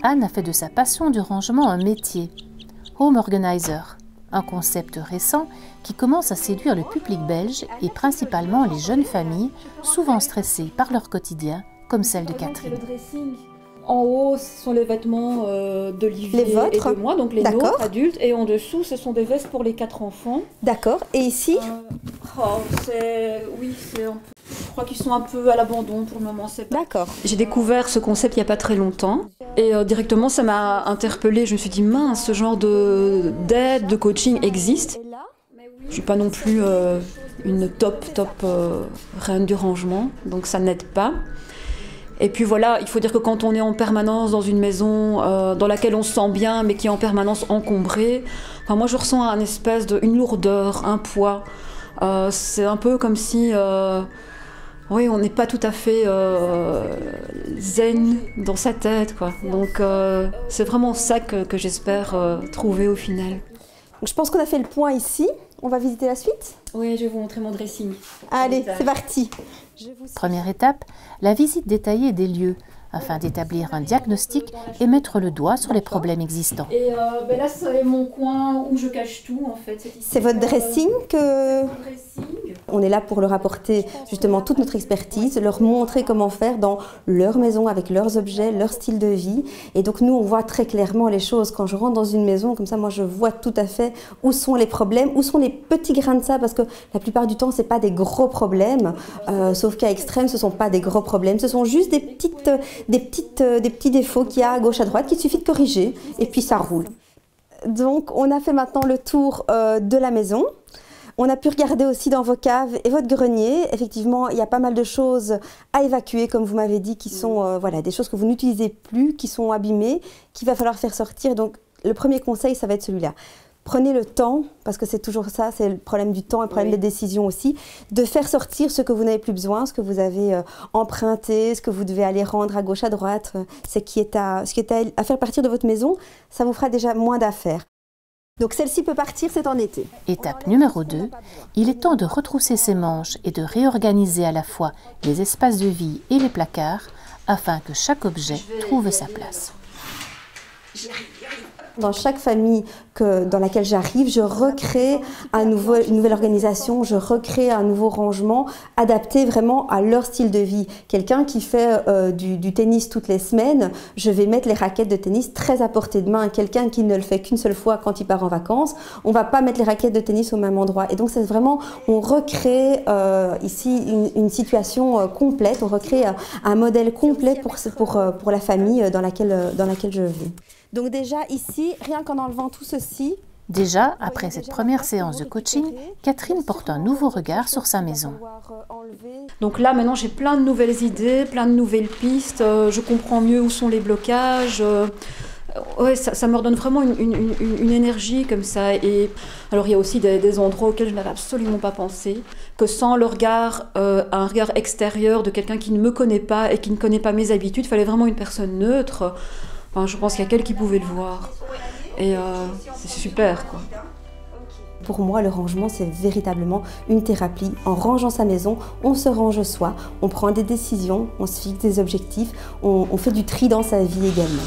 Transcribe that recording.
Anne a fait de sa passion du rangement un métier. Home Organizer, un concept récent qui commence à séduire le public belge et principalement les jeunes familles, souvent stressées par leur quotidien, comme celle de Catherine. En haut, ce sont les vêtements d'Olivier et de moi, donc les nôtres adultes, et en dessous, ce sont des vestes pour les 4 enfants. D'accord. Et ici Je crois qu'ils sont un peu à l'abandon pour le moment. D'accord. J'ai découvert ce concept il n'y a pas très longtemps, et directement, ça m'a interpellée. Je me suis dit, mince, ce genre d'aide, de coaching existe. Je ne suis pas non plus une top reine du rangement, donc ça n'aide pas. Et puis voilà, il faut dire que quand on est en permanence dans une maison dans laquelle on se sent bien, mais qui est en permanence encombrée, moi je ressens une lourdeur, un poids. C'est un peu comme si oui, on n'est pas tout à fait zen dans sa tête, quoi. Donc c'est vraiment ça que j'espère trouver au final. Donc, je pense qu'on a fait le point ici. On va visiter la suite? Oui, je vais vous montrer mon dressing. Allez, c'est parti. Première étape, la visite détaillée des lieux, afin d'établir un diagnostic et mettre le doigt sur les problèmes existants. Et là, c'est mon coin où je cache tout, en fait. C'est votre dressing que... On est là pour leur apporter justement toute notre expertise, leur montrer comment faire dans leur maison, avec leurs objets, leur style de vie. Et donc nous, on voit très clairement les choses. Quand je rentre dans une maison, comme ça, moi, je vois tout à fait où sont les problèmes, où sont les petits grains de sable, parce que la plupart du temps, c'est pas des gros problèmes. Sauf cas extrême, ce sont pas des gros problèmes. Ce sont juste des petits défauts qu'il y a à gauche, à droite, qu'il suffit de corriger, et puis ça roule. Donc, on a fait maintenant le tour de la maison. On a pu regarder aussi dans vos caves et votre grenier. Effectivement, il y a pas mal de choses à évacuer, comme vous m'avez dit, qui sont voilà, des choses que vous n'utilisez plus, qui sont abîmées, qu'il va falloir faire sortir. Donc, le premier conseil, ça va être celui-là. Prenez le temps, parce que c'est toujours ça, c'est le problème du temps et le problème des décisions aussi, de faire sortir ce que vous n'avez plus besoin, ce que vous avez emprunté, ce que vous devez aller rendre à gauche, à droite, ce qui est à faire partir de votre maison, ça vous fera déjà moins d'affaires. Donc celle-ci peut partir, c'est en été. Étape numéro 2, il est temps de retrousser ses manches et de réorganiser à la fois les espaces de vie et les placards afin que chaque objet trouve sa place. Dans chaque famille dans laquelle j'arrive, je recrée une nouvelle organisation, je recrée un nouveau rangement adapté vraiment à leur style de vie. Quelqu'un qui fait du tennis toutes les semaines, je vais mettre les raquettes de tennis très à portée de main. Quelqu'un qui ne le fait qu'une seule fois quand il part en vacances, on ne va pas mettre les raquettes de tennis au même endroit. Et donc c'est vraiment, on recrée ici une situation complète, on recrée un modèle complet pour la famille dans laquelle je vis. Donc déjà ici, rien qu'en enlevant tout ceci... Déjà, après cette première séance de coaching, Catherine porte un nouveau regard sur sa maison. Donc là, maintenant, j'ai plein de nouvelles idées, plein de nouvelles pistes. Je comprends mieux où sont les blocages. Ouais, ça me redonne vraiment une énergie comme ça. Et alors, il y a aussi des endroits auxquels je n'avais absolument pas pensé. Que sans le regard, un regard extérieur de quelqu'un qui ne me connaît pas et qui ne connaît pas mes habitudes, il fallait vraiment une personne neutre. Enfin, je pense qu'il y a quelqu'un qui pouvait le voir. Et c'est super, quoi. Pour moi, le rangement, c'est véritablement une thérapie. En rangeant sa maison, on se range soi, on prend des décisions, on se fixe des objectifs, on fait du tri dans sa vie également.